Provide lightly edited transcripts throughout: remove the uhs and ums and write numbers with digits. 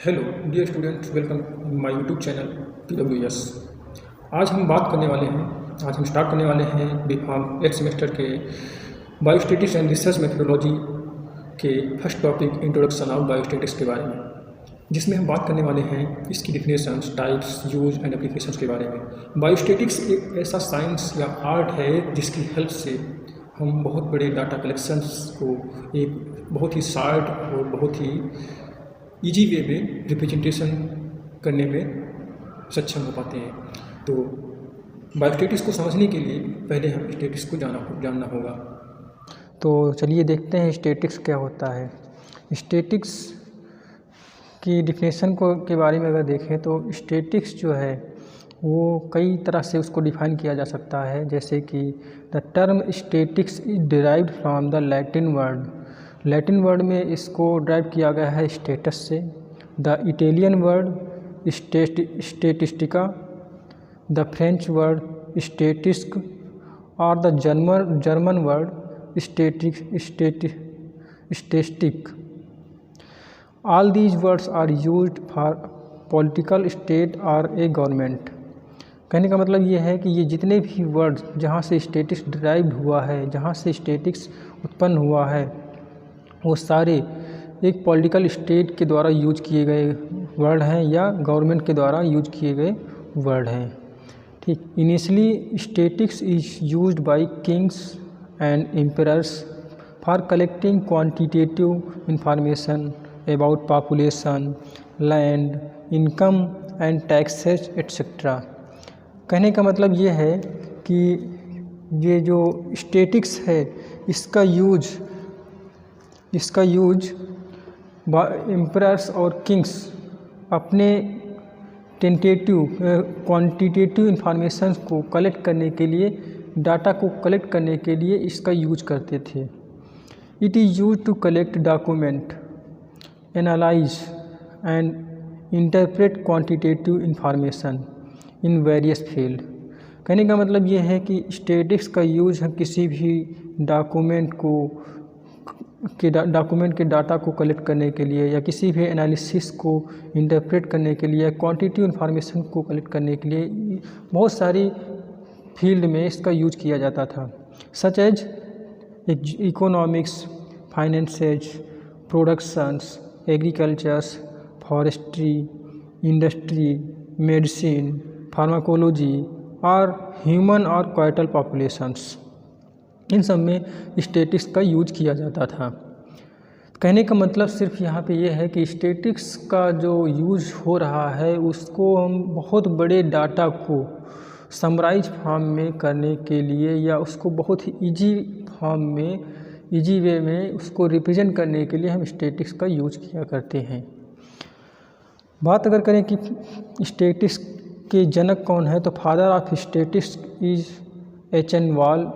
Hello dear students, welcome my YouTube channel PWS। आज हम start करने वाले हैं B.Pharm 8 सेमेस्टर के बायोस्टैटिक्स एंड रिसर्च मेथोडोलॉजी के first topic introduction of biostatics के बारे में, जिसमें हम बात करने वाले हैं इसकी definitions, types, use and applications के बारे में। बायोस्टैटिक्स एक ऐसा साइंस या आर्ट है जिसकी हेल्प से हम बहुत बड़े डाटा कलेक्शंस को एक बहुत ही शार्ट और बहुत ही ईजी वे में रिप्रेजेंटेशन करने में सक्षम हो पाते हैं। तो बायोस्टैटिक्स को समझने के लिए पहले हम स्टैटिक्स को जानना होगा। तो चलिए देखते हैं स्टैटिक्स क्या होता है। स्टैटिक्स की डिफिनेशन के बारे में अगर देखें तो स्टैटिक्स जो है वो कई तरह से उसको डिफाइन किया जा सकता है, जैसे कि the term statistics is derived from the Latin word में इसको ड्राइव किया गया है स्टेटस से। The Italian word statistica, the French word statistique और the German word statistik. All these words are used for political state और a government. कहने का मतलब ये है कि ये जितने भी वर्ड्स जहाँ से स्टैटिक्स डिराइव्ड हुआ है, जहाँ से स्टैटिक्स उत्पन्न हुआ है, वो सारे एक पॉलिटिकल स्टेट के द्वारा यूज किए गए वर्ड हैं या गवर्नमेंट के द्वारा यूज किए गए वर्ड हैं। ठीक, initially statics is used by Kings and emperors for collecting quantitative information about population, land, income and taxes etcetera. कहने का मतलब ये है कि ये जो स्टैटिक्स है इसका यूज एम्परर्स और किंग्स अपने क्वांटिटेटिव इंफॉर्मेशन को कलेक्ट करने के लिए, डाटा को कलेक्ट करने के लिए इसका यूज करते थे। It is use to collect document, analyse and interpret quantitative information in various field. कहने का मतलब ये है कि स्टैटिक्स का यूज हम किसी भी डॉक्यूमेंट के डाटा को कलेक्ट करने के लिए या किसी भी एनालिसिस को इंटरप्रेट करने के लिए, क्वांटिटेटिव इंफॉर्मेशन को कलेक्ट करने के लिए बहुत सारी फील्ड में इसका यूज किया जाता था, such as economics, finances, productions, agricultures, forestry, industry, medicine, pharmacology और ह्यूमन और कैटल पॉपुलेशंस। इन सब में स्टैटिक्स का यूज किया जाता था। कहने का मतलब सिर्फ यहाँ पे ये है कि स्टैटिक्स का जो यूज हो रहा है उसको हम बहुत बड़े डाटा को समराइज फॉर्म में करने के लिए या उसको बहुत ही ईजी वे में उसको रिप्रेजेंट करने के लिए हम स्टैटिक्स का यूज किया करते हैं। बात अगर करें कि स्टैटिक्स के जनक कौन है, तो father of statistics is H.N. Wall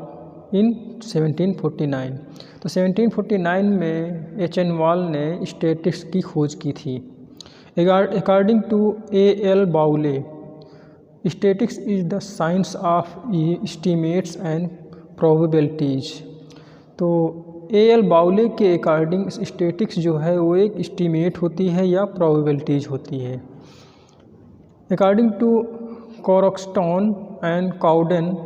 in 1749। तो 1749 में H.N. वॉल ने स्टैटिक्स की खोज की थी। According to A.L. Bowley, statics is the science of estimates and probabilities. तो A.L. बाउले के अकॉर्डिंग स्टैटिक्स जो है वो एक एस्टीमेट होती है या प्रोबेबिलिटीज होती है। According to Croxton and Cowden,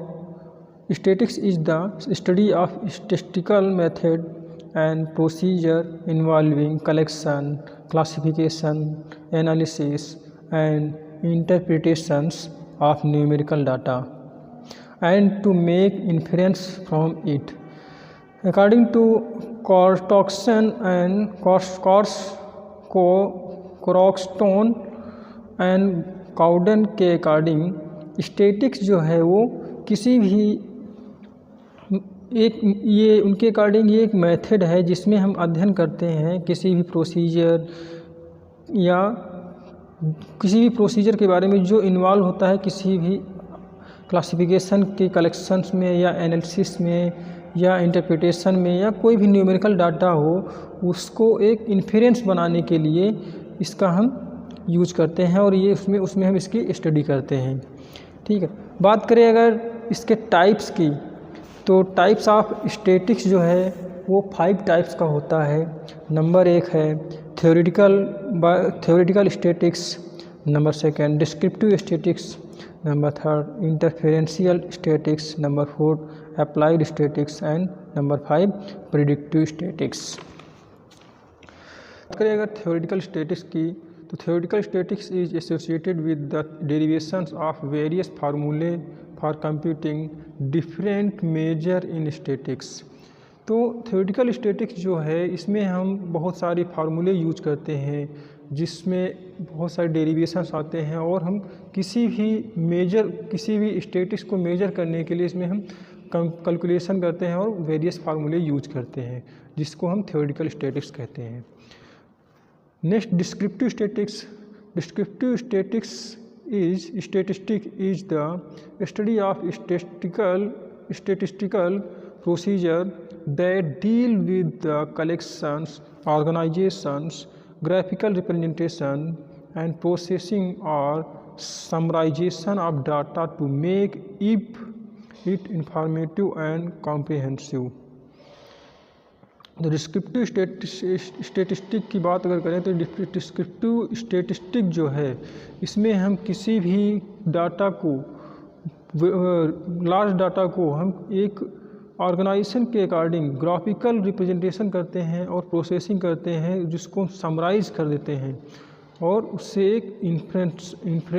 statistics is the study of statistical method and procedure involving collection, classification, analysis and interpretations of numerical data and to make inference from it. According to Croxton and Cowden के according statics जो है वो किसी भी उनके according ये एक method है जिसमें हम अध्ययन करते हैं किसी भी प्रोसीजर या किसी भी प्रोसीजर के बारे में जो इन्वॉल्व होता है किसी भी क्लासिफिकेशन के कलेक्शंस में या एनालिसिस में या इंटरप्रिटेशन में या कोई भी न्यूमेरिकल डाटा हो, उसको एक इन्फेरेंस बनाने के लिए इसका हम यूज करते हैं और ये उसमें हम इसकी स्टडी करते हैं। ठीक है, बात करें अगर इसके टाइप्स की, तो टाइप्स ऑफ स्टैटिक्स जो है वो 5 टाइप्स का होता है। नंबर 1 है theoretical statistics, number 2 descriptive statistics, number 3 inferential statistics, number 4 applied statistics and number 5 predictive statistics. बात करें अगर थ्योरेटिकल स्टैटिक्स की, तो theoretical statistics is associated with the derivations of various formulae for computing different measure in statistics. तो theoretical statistics जो है इसमें हम बहुत सारे फार्मूले यूज करते हैं जिसमें बहुत सारे डेरिवेशंस आते हैं और हम किसी भी स्टैटिक्स को मेजर करने के लिए इसमें हम कैलकुलेशन करते हैं और वेरियस फार्मूले यूज करते हैं जिसको हम थ्योरेटिकल स्टैटिक्स कहते हैं। Next descriptive statics. Descriptive statics is the study of statistical procedure that deal with the collections, organizations, graphical representation and processing or summarization of data to make it informative and comprehensive। तो descriptive statistic की बात अगर करें तो descriptive statistic जो है इसमें हम किसी भी डाटा को, लार्ज डाटा को हम एक ऑर्गेनाइजेशन के अकॉर्डिंग ग्राफिकल रिप्रेजेंटेशन करते हैं और प्रोसेसिंग करते हैं जिसको समराइज कर देते हैं और उससे एक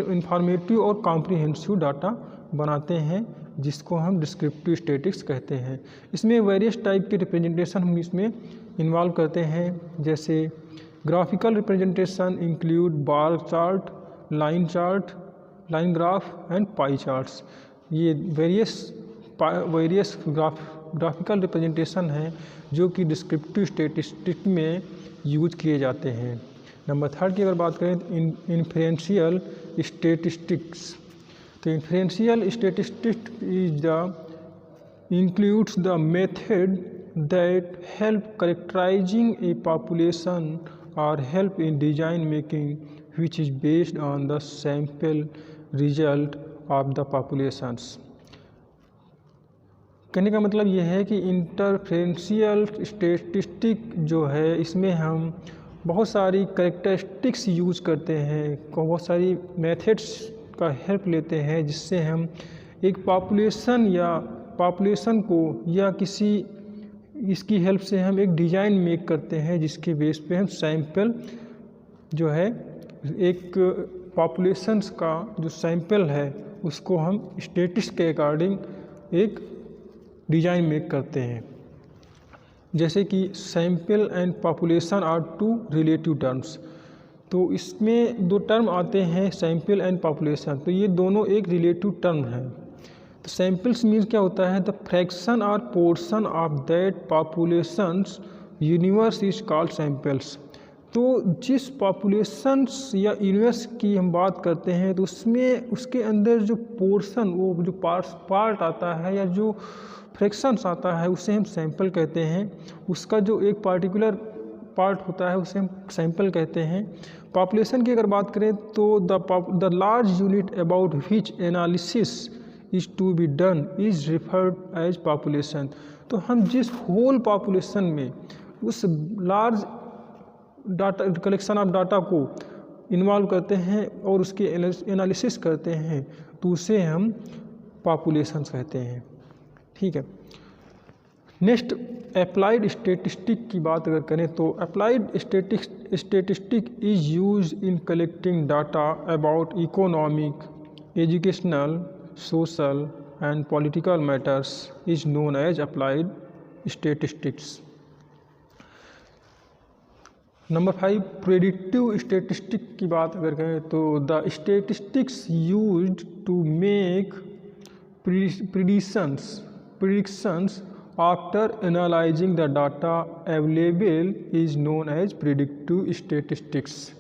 इंफॉर्मेटिव और कॉम्प्रिहेंसिव डाटा बनाते हैं जिसको हम डिस्क्रिप्टिव स्टैटिक्स कहते हैं। इसमें वेरियस टाइप के रिप्रेजेंटेशन हम इसमें इन्वॉल्व करते हैं, जैसे graphical representation include bar chart, line graph and pie charts. ये वेरियस ग्राफिकल रिप्रेजेंटेशन हैं जो कि डिस्क्रिप्टिव स्टैटिस्टिक में यूज किए जाते हैं। नंबर 3 की अगर बात करें तो इन्फरेंशियल स्टैटिस्टिक्स। तो inferential statistics includes the method that help characterizing a population or help in decision making which is based on the sample result of the populations। कहने का मतलब ये है कि इंटरफेरेंशियल स्टैटिस्टिक जो है इसमें हम बहुत सारी कैरेक्टरिस्टिक्स यूज करते हैं, बहुत सारी मेथड्स का हेल्प लेते हैं जिससे हम एक पॉपुलेशन को या किसी इसकी हेल्प से हम एक डिज़ाइन मेक करते हैं जिसके बेस पे हम सैंपल जो है एक पॉपुलेशंस का जो सैंपल है उसको हम स्टैटिस्टिक्स के अकॉर्डिंग एक डिज़ाइन मेक करते हैं। जैसे कि sample and population are 2 relative terms. तो इसमें 2 टर्म आते हैं सैंपल एंड पॉपुलेशन, तो ये दोनों एक रिलेटिव टर्म हैं। तो सैंपल्स मीन्स क्या होता है, द फ्रैक्शन और portion of that populations universe is called samples. तो जिस पॉपुलेशंस या यूनिवर्स की हम बात करते हैं तो उसमें उसके अंदर जो पोर्शन, वो जो पार्ट आता है या जो फ्रैक्शंस आता है उसे हम सैंपल कहते हैं। उसका जो एक पार्टिकुलर पार्ट होता है उसे हम सैंपल कहते हैं। पॉपुलेशन की अगर बात करें तो the large unit about which analysis is to be done is referred as population. तो हम जिस होल पॉपुलेशन में उस large data collection of data को इन्वॉल्व करते हैं और उसके एनालिसिस करते हैं तो उसे हम पॉपुलेशंस कहते हैं। ठीक है। नेक्स्ट अप्लाइड स्टैटिस्टिक की बात अगर करें तो applied statistic is use in collecting data about economic, educational, social and political matters is known as applied statistics. Number 5 predictive statistic की बात अगर करें तो the statistics used to make predictions after analyzing the data available is known as predictive statistics।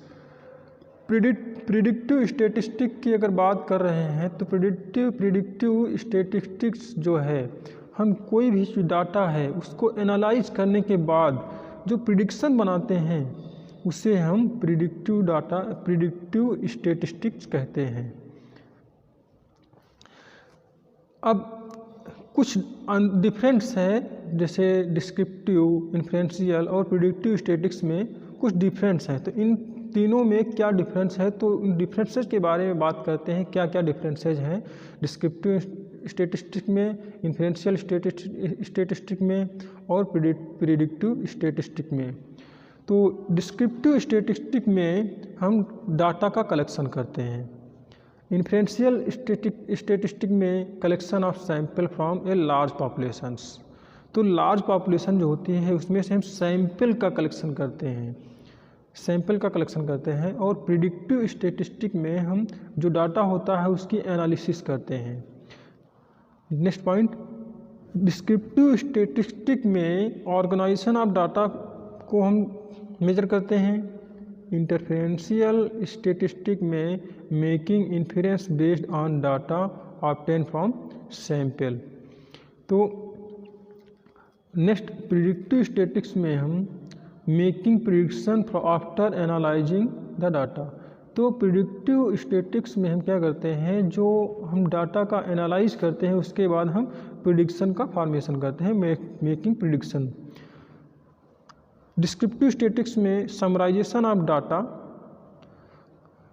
Predictive statistic की अगर बात कर रहे हैं तो प्रिडिक्टिव स्टैटिस्टिक्स जो है हम कोई भी जो डाटा है उसको एनालाइज करने के बाद जो प्रिडिक्शन बनाते हैं उसे हम प्रिडिक्टिव स्टैटिस्टिक्स कहते हैं। अब कुछ डिफरेंस है जैसे डिस्क्रिप्टिव, इन्फ्रेंशियल और प्रिडिक्टिव स्टैटिस्टिक्स में कुछ डिफरेंस है। तो इन तीनों में क्या डिफरेंस है, तो इन डिफरेंसेस के बारे में बात करते हैं। क्या क्या डिफरेंसेज हैं डिस्क्रिप्टिव स्टैटिस्टिक्स में, इन्फ्रेंशियल स्टैटिस्टिक्स में और प्रिडिक्टिव स्टैटिस्टिक्स में। तो डिस्क्रिप्टिव स्टैटिस्टिक्स में हम डाटा का कलेक्शन करते हैं। इन्फ्रेंशियल स्टैटिस्टिक्स में collection of sample from a large populations. तो लार्ज पॉपुलेशन जो होती है उसमें से हम सैंपल का कलेक्शन करते हैं। और प्रिडिक्टिव स्टैटिस्टिक्स में हम जो डाटा होता है उसकी एनालिसिस करते हैं। नेक्स्ट पॉइंट, डिस्क्रिप्टिव स्टैटिस्टिक्स में ऑर्गेनाइजेशन ऑफ डाटा को हम मेजर करते हैं। इंटरफेरेंशियल स्टैटिस्टिक्स में making inference based on data obtain from sample. तो नेक्स्ट, प्रिडिक्टिव स्टैटिस्टिक्स में हम making prediction after analysing the data. तो प्रिडिक्टिव स्टैटिस्टिक्स में हम क्या करते हैं, जो हम डाटा का एनालाइज करते हैं उसके बाद हम प्रिडिक्शन का फॉर्मेशन करते हैं, मेकिंग प्रिडिक्शन। डिस्क्रिप्टिव स्टैटिस्टिक्स में समराइजेशन ऑफ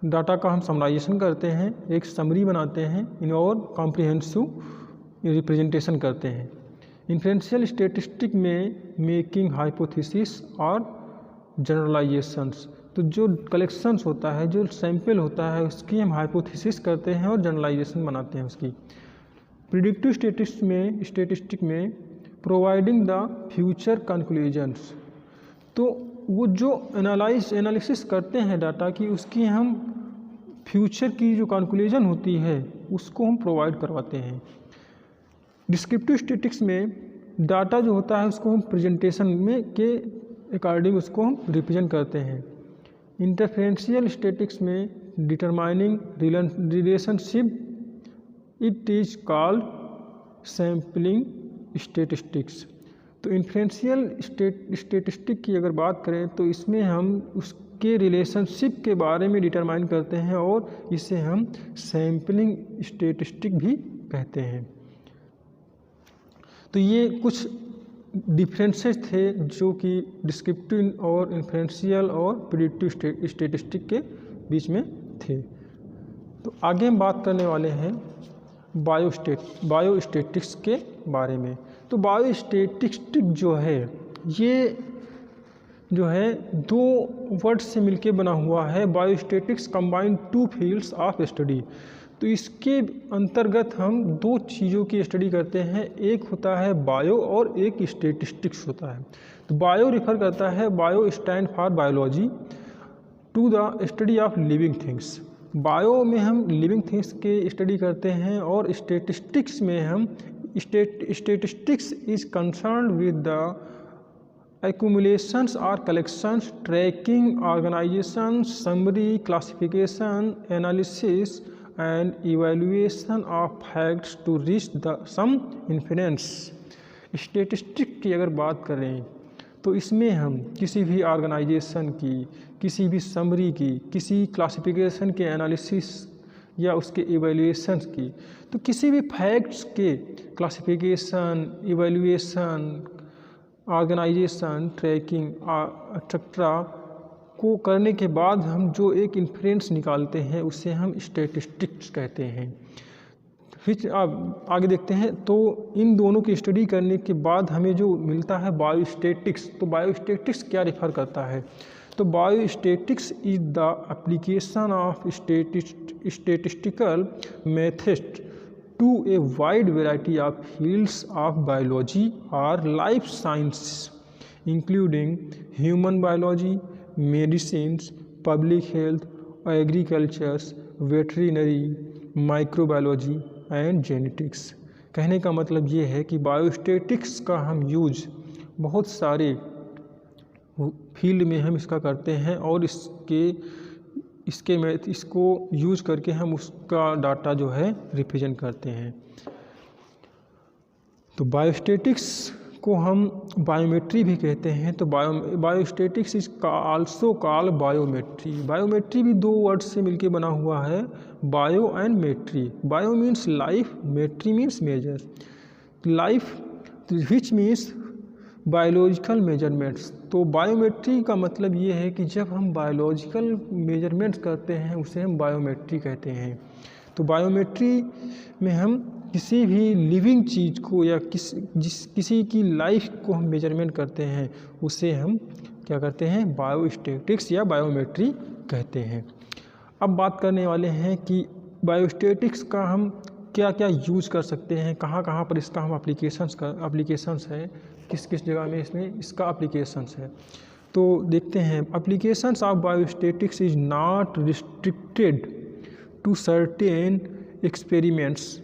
डाटा का हम समराइजेशन करते हैं, एक समरी बनाते हैं और कॉम्प्रिहेंसिव रिप्रेजेंटेशन करते हैं। इन्फ्रेंशियल स्टैटिस्टिक्स में मेकिंग हाइपोथेसिस और जनरलाइजेशंस। तो जो कलेक्शंस होता है, जो सैंपल होता है उसकी हम हाइपोथेसिस करते हैं और जनरलाइजेशन बनाते हैं उसकी। प्रिडिक्टिव स्टैटिस्टिक्स में प्रोवाइडिंग द फ्यूचर कंक्लूजन्स। तो वो जो एनालिसिस करते हैं डाटा की, उसकी हम फ्यूचर की जो कंक्लूजन होती है उसको हम प्रोवाइड करवाते हैं। डिस्क्रिप्टिव स्टैटिस्टिक्स में डाटा जो होता है उसको हम प्रेजेंटेशन में के अकॉर्डिंग उसको हम रिप्रेजेंट करते हैं। इंटरफेरेंशियल स्टैटिस्टिक्स में determining relationship it is called sampling statistics. तो इन्फ्रेंशियल स्टैटिस्टिक्स की अगर बात करें तो इसमें हम उसके रिलेशनशिप के बारे में डिटरमाइन करते हैं और इसे हम सैम्पलिंग स्टैटिस्टिक्स भी कहते हैं। तो ये कुछ डिफरेंसेस थे जो कि डिस्क्रिप्टिव और इन्फ्रेंशियल और प्रिडिक्टिव स्टैटिस्टिक्स के बीच में थे। तो आगे हम बात करने वाले हैं बायोस्टैटिक्स के बारे में। तो बायोस्टैटिस्टिक्स जो है दो वर्ड्स से मिलके बना हुआ है। Biostatics combine two fields of study. तो इसके अंतर्गत हम दो चीज़ों की स्टडी करते हैं, एक होता है बायो और एक स्टैटिस्टिक्स होता है। तो बायो रिफर करता है, bio stand for biology to the study of living things. Bio में हम लिविंग थिंग्स के स्टडी करते हैं और स्टैटिस्टिक्स में हम statistics is concerned with the accumulations or collections, tracking, organization, summary, classification, analysis and evaluation of facts to reach some inference। Statistics की अगर बात करें तो इसमें हम किसी भी ऑर्गेनाइजेशन की, किसी भी समरी की, किसी क्लासिफिकेशन के एनालिसिस या उसके इवैल्यूएशंस की, तो किसी भी फैक्ट्स के classification, evaluation, organisation, tracking etcetera को करने के बाद हम जो एक इन्फ्रेंस निकालते हैं उसे हम स्टैटिस्टिक्स कहते हैं। फिर आप आगे देखते हैं तो इन दोनों की स्टडी करने के बाद हमें जो मिलता है बायोस्टैटिक्स। तो बायोस्टैटिक्स क्या रिफर करता है, तो biostatistics is the application of statistical methods to a wide variety of fields of biology or life sciences, including human biology, medicines, public health, agriculture, veterinary, microbiology and genetics। कहने का मतलब ये है कि बायोस्टैटिक्स का हम यूज बहुत सारे फील्ड में हम इसका करते हैं और इसको यूज करके हम उसका डाटा जो है रिप्रेजेंट करते हैं। तो बायोस्टैटिक्स को हम बायोमेट्री भी कहते हैं। तो biostatistics is also called biometry. Biometry भी दो वर्ड्स से मिलके बना हुआ है, bio and metry. Bio means life, metry means measure. Life which means biological measurements. तो बायोमेट्री का मतलब ये है कि जब हम बायोलॉजिकल मेजरमेंट्स करते हैं उसे हम बायोमेट्री कहते हैं। तो बायोमेट्री में हम किसी भी लिविंग चीज़ को या किसी की लाइफ को हम मेजरमेंट करते हैं उसे हम क्या करते हैं, बायोस्टैटिक्स या बायोमेट्री कहते हैं। अब बात करने वाले हैं कि बायोस्टैटिक्स का हम क्या क्या यूज़ कर सकते हैं, कहाँ कहाँ पर इसका हम एप्लीकेशंस है, किस किस जगह में इसमें इसका एप्लीकेशंस है। तो देखते हैं, applications of biostatics is not restricted to certain experiments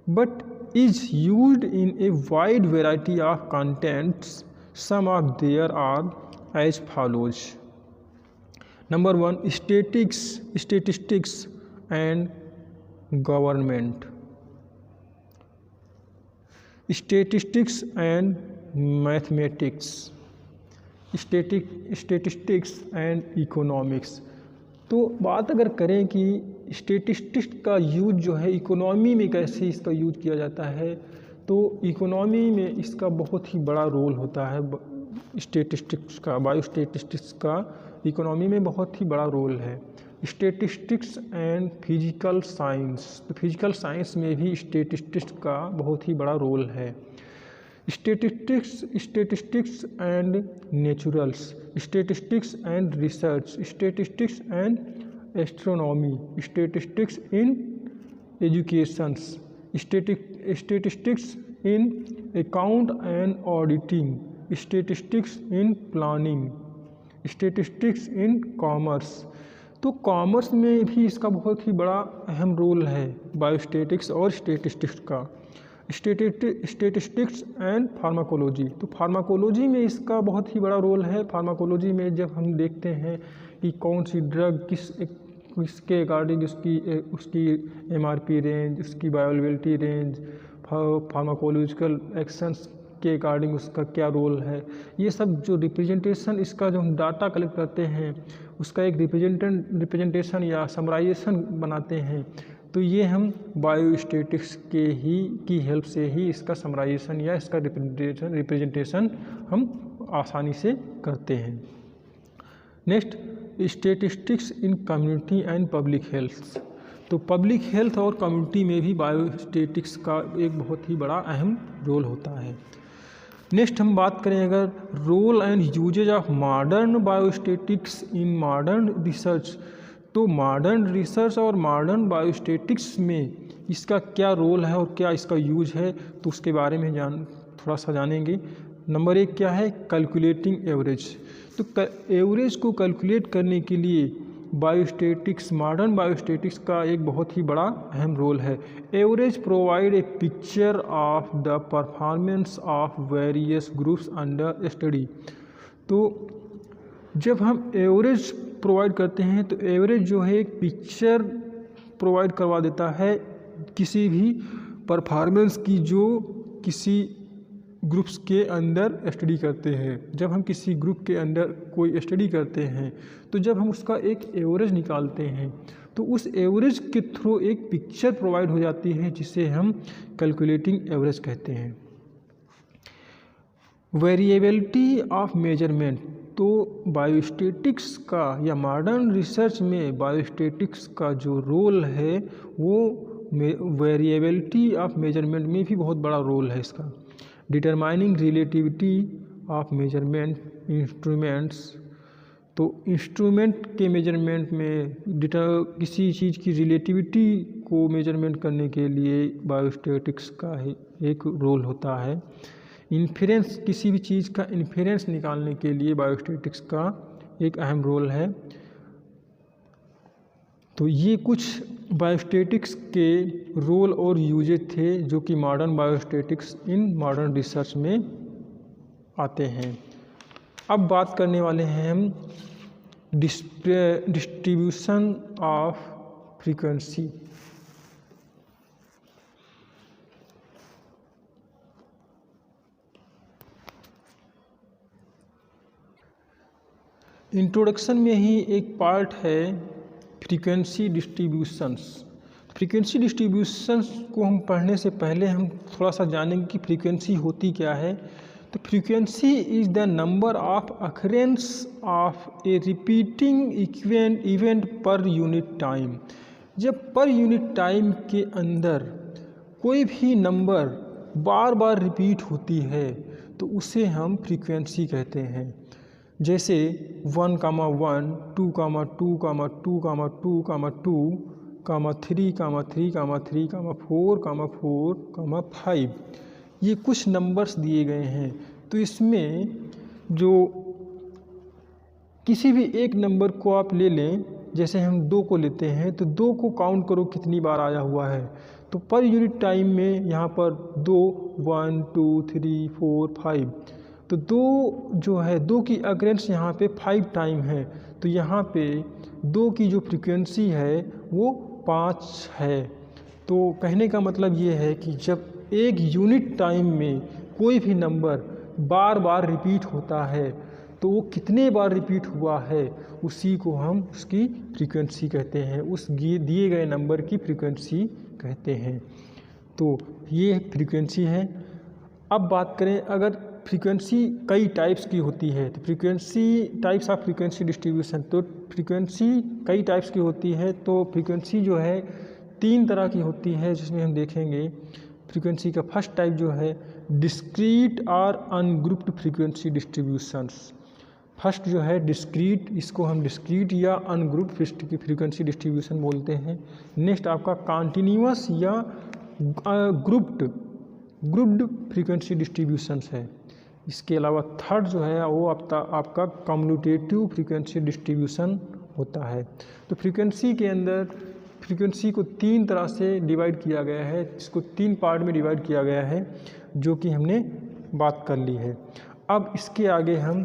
but is used in a wide variety of contents. Some of there are as follows. Number 1, statistics and government. Statistics and mathematics. Statistics and economics. तो बात अगर करें कि statistics का use जो है economy में कैसे इसका यूज किया जाता है, तो इकोनॉमी में इसका बहुत ही बड़ा रोल होता है। स्टेटिस्टिक्स का, बायोस्टैटिस्टिक्स का इकोनॉमी में बहुत ही बड़ा रोल है। स्टेटिस्टिक्स एंड फिजिकल साइंस, तो फिजिकल साइंस में भी स्टेटिस्टिक्स का बहुत ही बड़ा रोल है। Statistics and naturals, statistics and research, statistics and astronomy, statistics in educations, statistics in account and auditing, statistics in planning, statistics in commerce. तो commerce में भी इसका बहुत ही बड़ा अहम रोल है बायोस्टैटिक्स और स्टेटिस्टिक्स का। स्टेटिस्टिक्स एंड फार्माकोलॉजी, तो फार्माकोलॉजी में इसका बहुत ही बड़ा रोल है। फार्माकोलॉजी में जब हम देखते हैं कि कौन सी ड्रग किसके अकॉर्डिंग उसकी MRP रेंज, उसकी बायोअवेलेबिलिटी रेंज, फार्माकोलॉजिकल एक्शंस के अकॉर्डिंग उसका क्या रोल है, ये सब जो रिप्रेजेंटेशन, इसका जो हम डाटा कलेक्ट करते हैं उसका एक रिप्रेजेंटेशन या समराइजेशन बनाते हैं, तो ये हम बायोस्टैटिक्स की हेल्प से ही इसका समराइजेशन या इसका रिप्रेजेंटेशन हम आसानी से करते हैं। Next, statistics in community and public health. तो पब्लिक हेल्थ और कम्युनिटी में भी बायोस्टैटिक्स का एक बहुत ही बड़ा अहम रोल होता है। नेक्स्ट हम बात करें अगर role and usages of modern biostatics in modern research, तो मॉडर्न रिसर्च और मॉडर्न बायोस्टैटिक्स में इसका क्या रोल है और क्या इसका यूज है, तो उसके बारे में थोड़ा सा जानेंगे। नंबर 1 क्या है, कैलकुलेटिंग एवरेज। तो एवरेज को कैलकुलेट करने के लिए बायोस्टैटिक्स, मॉडर्न बायोस्टैटिक्स का एक बहुत ही बड़ा अहम रोल है। Average provide a picture of the performance of various groups under study. तो जब हम एवरेज प्रोवाइड करते हैं तो एवरेज जो है एक पिक्चर प्रोवाइड करवा देता है किसी भी परफॉर्मेंस की जो किसी ग्रुप्स के अंदर स्टडी करते हैं। जब हम किसी ग्रुप के अंदर कोई स्टडी करते हैं तो जब हम उसका एक एवरेज निकालते हैं तो उस एवरेज के थ्रू एक पिक्चर प्रोवाइड हो जाती है जिसे हम कैलकुलेटिंग एवरेज कहते हैं। वेरिएबिलिटी ऑफ मेजरमेंट, तो बायोस्टैटिक्स का या मॉडर्न रिसर्च में बायोस्टैटिक्स का जो रोल है वो वेरिएबिलिटी ऑफ मेजरमेंट में भी बहुत बड़ा रोल है इसका। Determining relativity of measurement instruments, तो इंस्ट्रूमेंट के मेजरमेंट में किसी चीज़ की रिलेटिविटी को मेजरमेंट करने के लिए बायोस्टैटिक्स का एक रोल होता है। इन्फेरेंस, किसी भी चीज़ का इन्फेरेंस निकालने के लिए बायोस्टैटिक्स का एक अहम रोल है। तो ये कुछ बायोस्टैटिक्स के रोल और यूजेज थे जो कि modern biostatics in modern research में आते हैं। अब बात करने वाले हैं हम डिस्ट्रीब्यूशन ऑफ फ्रीक्वेंसी। इंट्रोडक्शन में ही एक पार्ट है फ्रीक्वेंसी डिस्ट्रीब्यूशंस। फ्रीक्वेंसी डिस्ट्रीब्यूशंस को हम पढ़ने से पहले हम थोड़ा सा जानेंगे कि फ्रीक्वेंसी होती क्या है। तो frequency is the number of occurrence of A repeating event per unit time. जब पर यूनिट टाइम के अंदर कोई भी नंबर बार बार रिपीट होती है तो उसे हम फ्रीक्वेंसी कहते हैं। जैसे 1, 1, 2, 2, 2, 2, 2, 3, 3, 3, 4, 4, 5 ये कुछ नंबर्स दिए गए हैं। तो इसमें जो किसी भी एक नंबर को आप ले लें, जैसे हम 2 को लेते हैं तो 2 को काउंट करो कितनी बार आया हुआ है। तो पर यूनिट टाइम में यहाँ पर 2, 1, 2, 3, 4, 5 तो 2 जो है 2 की अकरेंस यहाँ पे 5 टाइम है। तो यहाँ पे 2 की जो फ्रीक्वेंसी है वो 5 है। तो कहने का मतलब ये है कि जब एक यूनिट टाइम में कोई भी नंबर बार बार रिपीट होता है तो वो कितने बार रिपीट हुआ है उसी को हम उसकी फ्रीक्वेंसी कहते हैं, उस दिए गए नंबर की फ्रीक्वेंसी कहते हैं। तो ये फ्रीक्वेंसी है। अब बात करें अगर फ्रीक्वेंसी कई टाइप्स की होती है तो frequency types of frequency distribution, तो फ्रीक्वेंसी कई टाइप्स की होती है। तो फ्रीक्वेंसी जो है 3 तरह की होती है जिसमें हम देखेंगे। फ्रीक्वेंसी का फर्स्ट टाइप जो है डिस्क्रीट और अनग्रुप्ड फ्रीक्वेंसी डिस्ट्रीब्यूशंस। फर्स्ट जो है डिस्क्रीट, इसको हम डिस्क्रीट या अनग्रुप्ड फ्रीक्वेंसी डिस्ट्रीब्यूशन बोलते हैं। नेक्स्ट आपका कॉन्टिन्यूअस या ग्रुप्ड फ्रीक्वेंसी डिस्ट्रीब्यूशंस है। इसके अलावा थर्ड जो है वो आपका कम्यूटेटिव फ्रीक्वेंसी डिस्ट्रीब्यूशन होता है। तो फ्रीक्वेंसी के अंदर फ्रीक्वेंसी को 3 तरह से डिवाइड किया गया है, इसको 3 पार्ट में डिवाइड किया गया है जो कि हमने बात कर ली है। अब इसके आगे हम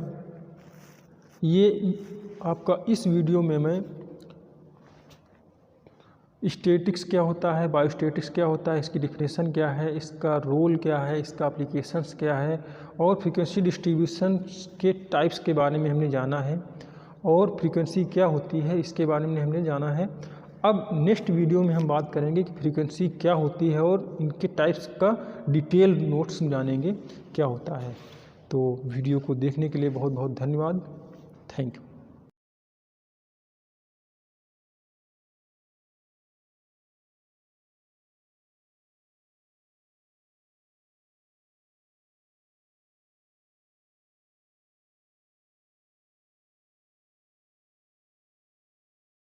ये आपका इस वीडियो में मैं स्टैटिक्स क्या होता है, बायोस्टैटिक्स क्या होता है, इसकी डिफिनेशन क्या है, इसका रोल क्या है, इसका एप्लीकेशंस क्या है और फ्रीक्वेंसी डिस्ट्रीब्यूशन के टाइप्स के बारे में हमने जाना है और फ्रीक्वेंसी क्या होती है इसके बारे में हमने जाना है। अब नेक्स्ट वीडियो में हम बात करेंगे कि फ्रीक्वेंसी क्या होती है और इनके टाइप्स का डिटेल नोट्स जानेंगे क्या होता है। तो वीडियो को देखने के लिए बहुत बहुत धन्यवाद। Thank you.